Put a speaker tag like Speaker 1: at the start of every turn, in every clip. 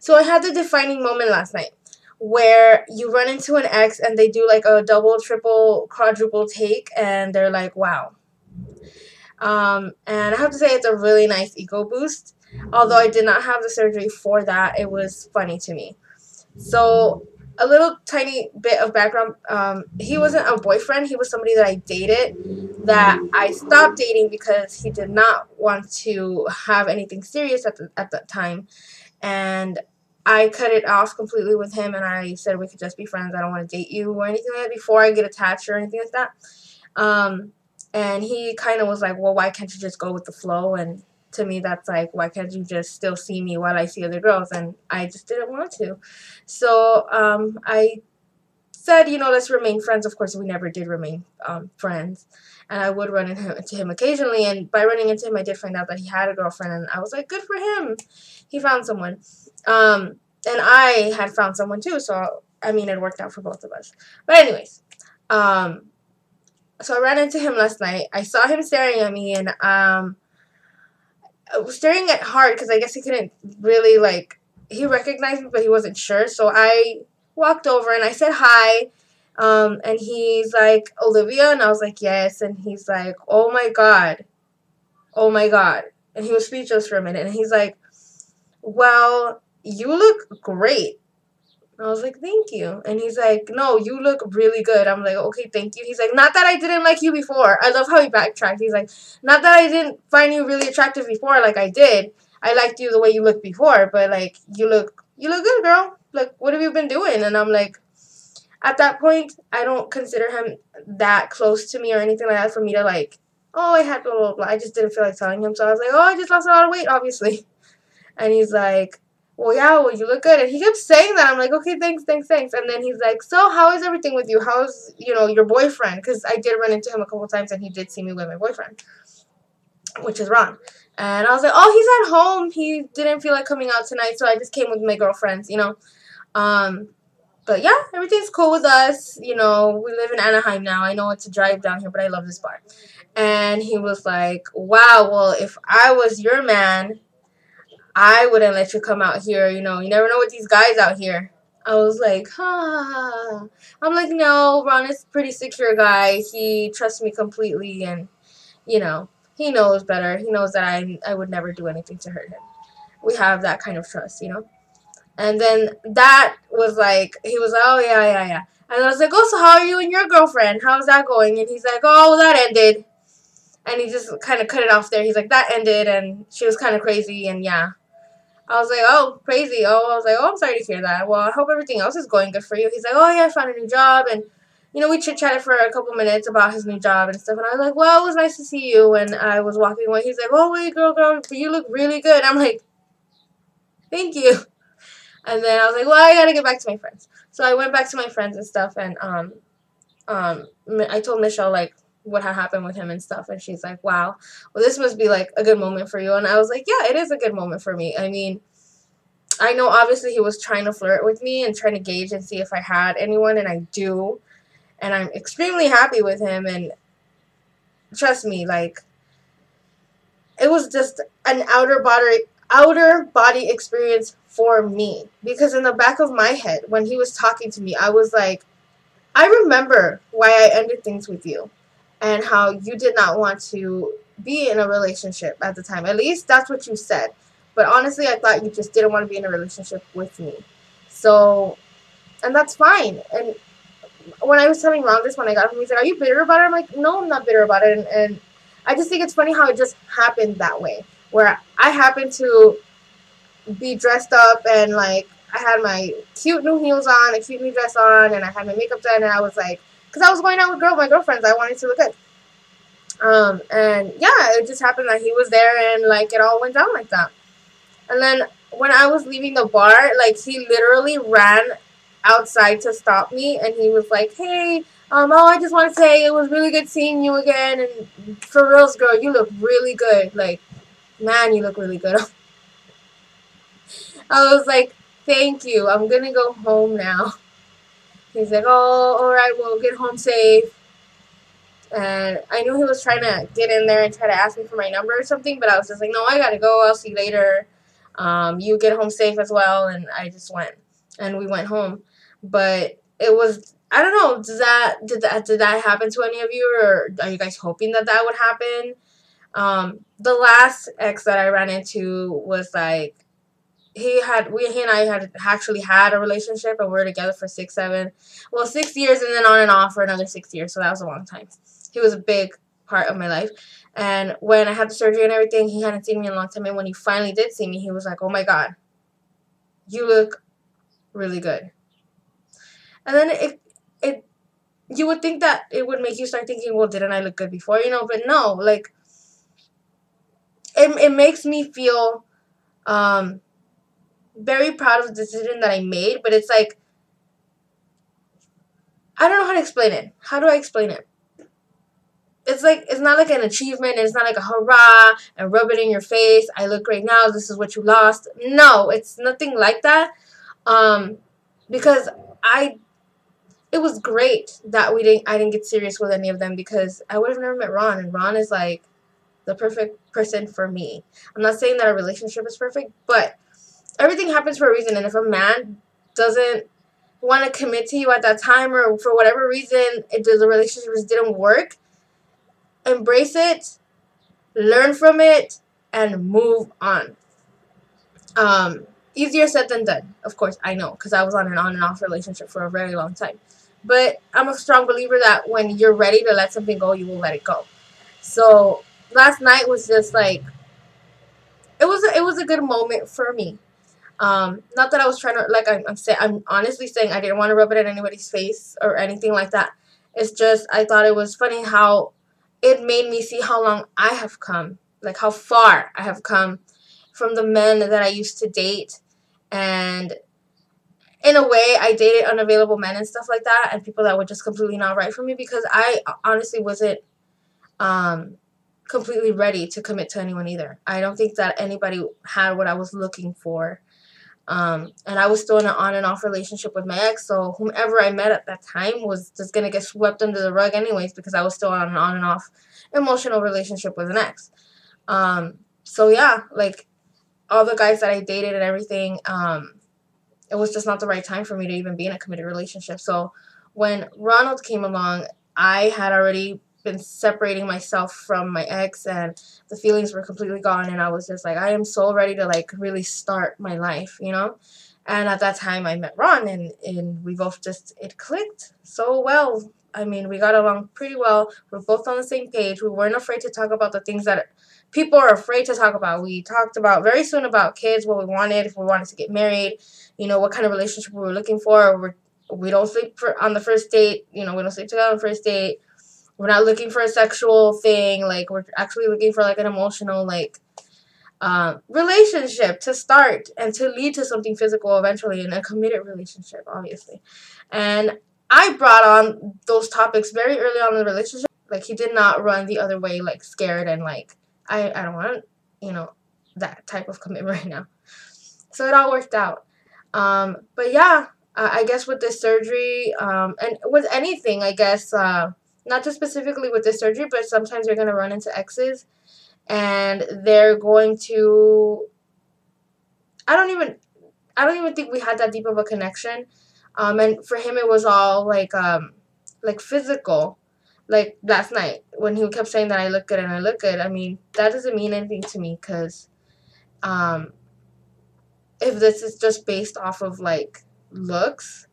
Speaker 1: So I had the defining moment last night where you run into an ex and they do like a double, triple, quadruple take, and they're like, wow. And I have to say it's a really nice ego boost. Although I did not have the surgery for that, it was funny to me. So a little tiny bit of background. He wasn't a boyfriend. He was somebody that I dated that I stopped dating because he did not want to have anything serious at that time. And I cut it off completely with him, and I said we could just be friends. I don't want to date you or anything like that before I get attached or anything like that. And he kind of was like, well, why can't you just go with the flow? And to me, that's like, why can't you just still see me while I see other girls? And I just didn't want to. So I said, let's remain friends. Of course, we never did remain friends. And I would run into him occasionally. And by running into him, I did find out that he had a girlfriend. And I was like, good for him. He found someone. And I had found someone too. So, I mean, it worked out for both of us. But anyways, so I ran into him last night. I saw him staring at me, and staring at hard because I guess he couldn't really, he recognized me, but he wasn't sure. So I walked over and I said hi. And he's like, Olivia? And I was like, yes. And he's like, oh my God. Oh my God. And he was speechless for a minute. And he's like, well, you look great. I was like, thank you. And he's like, no, you look really good. I'm like, okay, thank you. He's like, not that I didn't like you before. I love how he backtracked. He's like, not that I didn't find you really attractive before, like I did. I liked you the way you looked before, but like you look good, girl. Like, what have you been doing? And I'm like, at that point, I don't consider him that close to me or anything like that for me to like, oh, I had blah, blah, blah. I just didn't feel like telling him. So I was like, oh, I just lost a lot of weight, obviously. And he's like, well, yeah, well, you look good. And he kept saying that. I'm like, okay, thanks. And then he's like, so how is everything with you? How's, your boyfriend? Because I did run into him a couple times, and he did see me with my boyfriend, which is wrong. And I was like, oh, he's at home. He didn't feel like coming out tonight, so I just came with my girlfriends, But, yeah, everything's cool with us. We live in Anaheim now. I know it's a drive down here, but I love this bar. And he was like, wow, well, if I was your man, I wouldn't let you come out here, you never know with these guys out here. I was like, huh. I'm like, no, Ron is a pretty secure guy. He trusts me completely, and, he knows better. He knows that I would never do anything to hurt him. We have that kind of trust, And then that was like, he was like, oh, yeah. And I was like, oh, so how are you and your girlfriend? How's that going? And he's like, oh, well, that ended. And he just kind of cut it off there. He's like, that ended, and she was kind of crazy, and yeah. I was like, oh, crazy. Oh, I was like, oh, I'm sorry to hear that. Well, I hope everything else is going good for you. He's like, oh, yeah, I found a new job. And, we chit-chatted for a couple minutes about his new job and stuff. And I was like, well, it was nice to see you. And I was walking away. He's like, oh, wait, girl, you look really good. I'm like, thank you. And then I was like, well, I got to get back to my friends. So I went back to my friends and stuff. And I told Michelle, like, what had happened with him and stuff, and she's like, wow, well, this must be like a good moment for you. And I was like, yeah, it is a good moment for me. I mean, I know obviously he was trying to flirt with me and trying to gauge and see if I had anyone, and I do, and I'm extremely happy with him. And trust me, like, it was just an outer body experience for me, because in the back of my head when he was talking to me, I was like, I remember why I ended things with you and how you did not want to be in a relationship at the time. At least that's what you said. But honestly, I thought you just didn't want to be in a relationship with me. So, and that's fine. And when I was telling Ron this, when I got home, he's like, are you bitter about it? I'm like, no, I'm not bitter about it. And I just think it's funny how it just happened that way, where I happened to be dressed up and, like, I had my cute new heels on, a cute new dress on, and I had my makeup done, and I was like, because I was going out with my girlfriends, I wanted to look good. And yeah, it just happened that he was there, and, like, it all went down like that. And then when I was leaving the bar, like, he literally ran outside to stop me, and he was like, hey, oh, I just want to say it was really good seeing you again, and for reals, girl, you look really good. Like, man, you look really good. I was like, thank you. I'm going to go home now. He's like, oh, all right, well, get home safe. And I knew he was trying to get in there and try to ask me for my number or something, but I was just like, no, I got to go. I'll see you later. You get home safe as well, and I just went, and we went home. But it was, I don't know, did that happen to any of you, or are you guys hoping that that would happen? The last ex that I ran into was like, he and I had actually had a relationship, and we were together for 6 years, and then on and off for another 6 years. So that was a long time. He was a big part of my life, and when I had the surgery and everything, he hadn't seen me in a long time. And when he finally did see me, he was like, "Oh my God, you look really good." And then it you would think that it would make you start thinking, "Well, didn't I look good before?" But no, like it makes me feel very proud of the decision that I made, but it's like, I don't know how to explain it. How do I explain it? It's like, it's not like an achievement, and it's not like a hurrah and rub it in your face. I look great now. This is what you lost. No, it's nothing like that. Because it was great that I didn't get serious with any of them, because I would have never met Ron, and Ron is like the perfect person for me. I'm not saying that our relationship is perfect, but everything happens for a reason, and if a man doesn't want to commit to you at that time, or for whatever reason the relationship just didn't work, embrace it, learn from it, and move on. Easier said than done, of course, I know, because I was on and off relationship for a very long time. But I'm a strong believer that when you're ready to let something go, you will let it go. So last night was just like, it was a good moment for me. Not that I was trying to, like, I'm honestly saying I didn't want to rub it in anybody's face or anything like that. It's just, I thought it was funny how it made me see how long I have come, like how far I have come from the men that I used to date. And in a way, I dated unavailable men and stuff like that, and people that were just completely not right for me, because I honestly wasn't completely ready to commit to anyone either. I don't think that anybody had what I was looking for. And I was still in an on and off relationship with my ex, so whomever I met at that time was just gonna get swept under the rug anyways, because I was still on and off emotional relationship with an ex. So yeah, like all the guys that I dated and everything, it was just not the right time for me to even be in a committed relationship. So when Ronald came along, I had already been separating myself from my ex, and the feelings were completely gone, and I was just like, I am so ready to like really start my life. And at that time I met Ron, and we both just, it clicked so well. I mean, we got along pretty well. We're both on the same page. We weren't afraid to talk about the things that people are afraid to talk about. We talked about very soon about kids, what we wanted, if we wanted to get married, what kind of relationship we were looking for. We don't sleep on the first date. We don't sleep together on the first date. We're not looking for a sexual thing. Like, we're actually looking for like an emotional, like, relationship to start and to lead to something physical eventually, in a committed relationship, obviously. And I brought on those topics very early on in the relationship. Like, he did not run the other way, like scared and like, I don't want, that type of commitment right now. So it all worked out. But yeah, I guess with this surgery, and with anything, I guess, not just specifically with this surgery, but sometimes you're going to run into exes, and they're going to, I don't even think we had that deep of a connection. And for him, it was all like physical. Like last night, when he kept saying that I look good and I look good, I mean, that doesn't mean anything to me, because if this is just based off of like looks,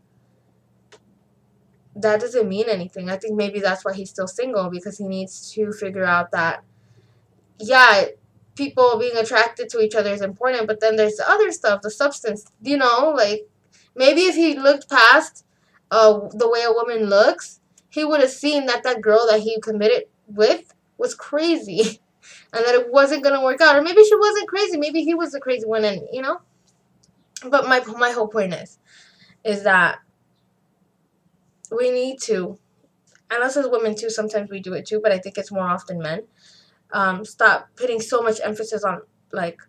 Speaker 1: that doesn't mean anything. I think maybe that's why he's still single, because he needs to figure out that, yeah, people being attracted to each other is important, but then there's the other stuff, the substance, like maybe if he looked past the way a woman looks, he would have seen that that girl that he committed with was crazy and that it wasn't going to work out. Or maybe she wasn't crazy. Maybe he was the crazy one, and, But my whole point is that we need to, and us as women too, sometimes we do it too, but I think it's more often men, stop putting so much emphasis on, like,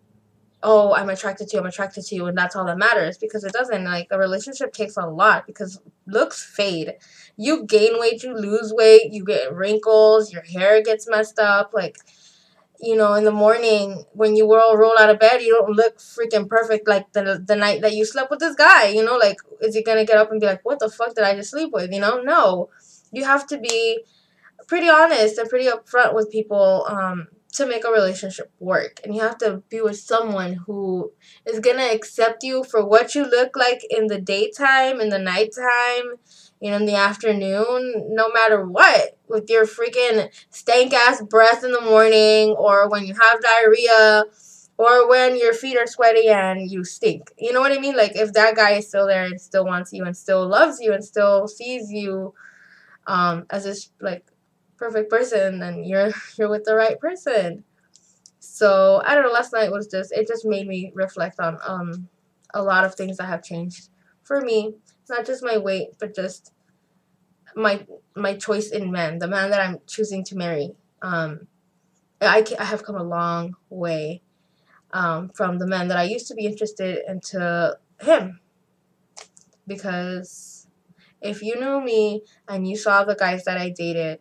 Speaker 1: oh, I'm attracted to you, and that's all that matters, because it doesn't. Like, a relationship takes a lot, because looks fade. You gain weight, you lose weight, you get wrinkles, your hair gets messed up. Like, you know, in the morning when you roll out of bed, you don't look freaking perfect like the night that you slept with this guy. You know, like, is he gonna get up and be like, what the fuck did I just sleep with? You know, no. You have to be pretty honest and pretty upfront with people, to make a relationship work. And you have to be with someone who is gonna accept you for what you look like in the daytime, in the nighttime, you know, in the afternoon, no matter what. With your freaking stank ass breath in the morning, or when you have diarrhea, or when your feet are sweaty and you stink. You know what I mean? Like, if that guy is still there and still wants you and still loves you and still sees you, as this, like, perfect person, then you're with the right person. So I don't know. Last night was just, it just made me reflect on a lot of things that have changed for me. Not just my weight, but just my my choice in men, the man that I'm choosing to marry. I have come a long way, from the man that I used to be interested into him, because if you knew me and you saw the guys that I dated,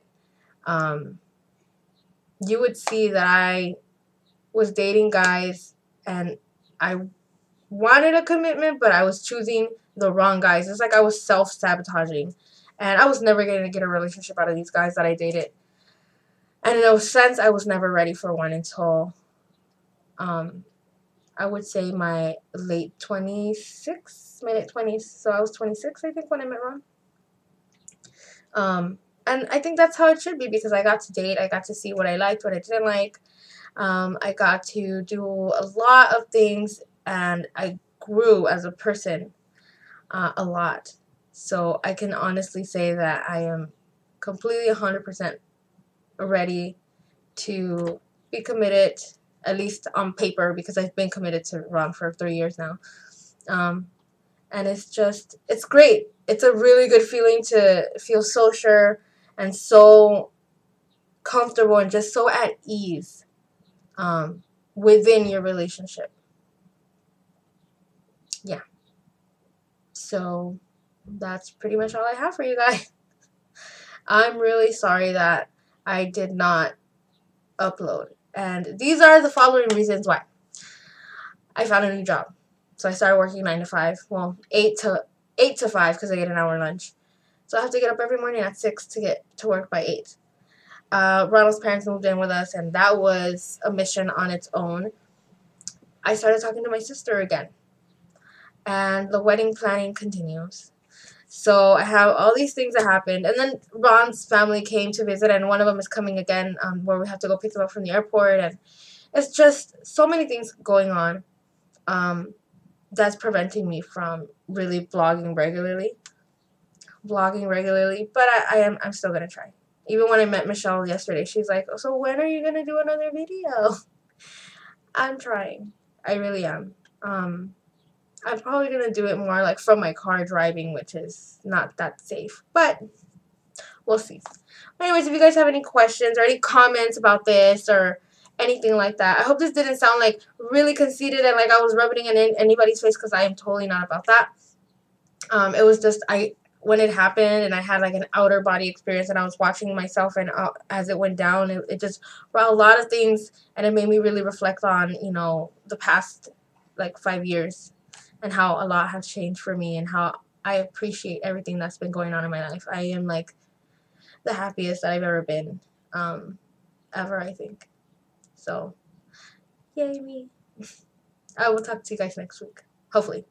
Speaker 1: um, you would see that I was dating guys and I wanted a commitment, but I was choosing the wrong guys. It's like I was self-sabotaging. And I was never going to get a relationship out of these guys that I dated. And in a sense, I was never ready for one until, um, I would say my late 26, my late 20s. So I was 26, I think, when I met Ron. And I think that's how it should be, because I got to date. I got to see what I liked, what I didn't like. I got to do a lot of things, and I grew as a person, a lot. So I can honestly say that I am completely 100% ready to be committed, at least on paper, because I've been committed to Ron for 3 years now. Um, and it's great. It's a really good feeling to feel so sure and so comfortable and just so at ease, um, within your relationship. Yeah. So that's pretty much all I have for you guys. I'm really sorry that I did not upload. And these are the following reasons why. I found a new job. So I started working 9 to 5. Well, 8 to 5, because I get an hour lunch. So I have to get up every morning at 6 to get to work by 8. Ronald's parents moved in with us, and that was a mission on its own. I started talking to my sister again. And the wedding planning continues. So I have all these things that happened. And then Ron's family came to visit, and one of them is coming again, where we have to go pick them up from the airport. And it's just so many things going on, that's preventing me from really vlogging regularly. But I'm still going to try. Even when I met Michelle yesterday, she's like, so when are you going to do another video? I'm trying. I really am. I'm probably going to do it more like from my car driving, which is not that safe. But we'll see. Anyways, if you guys have any questions or any comments about this or anything like that, I hope this didn't sound like really conceited and like I was rubbing it in anybody's face, because I am totally not about that. It was just, when it happened and I had like an outer body experience and I was watching myself, and as it went down, it just brought a lot of things, and it made me really reflect on, you know, the past like 5 years and how a lot has changed for me and how I appreciate everything that's been going on in my life. I am like the happiest that I've ever been, ever, I think. So, yay me. I will talk to you guys next week, hopefully.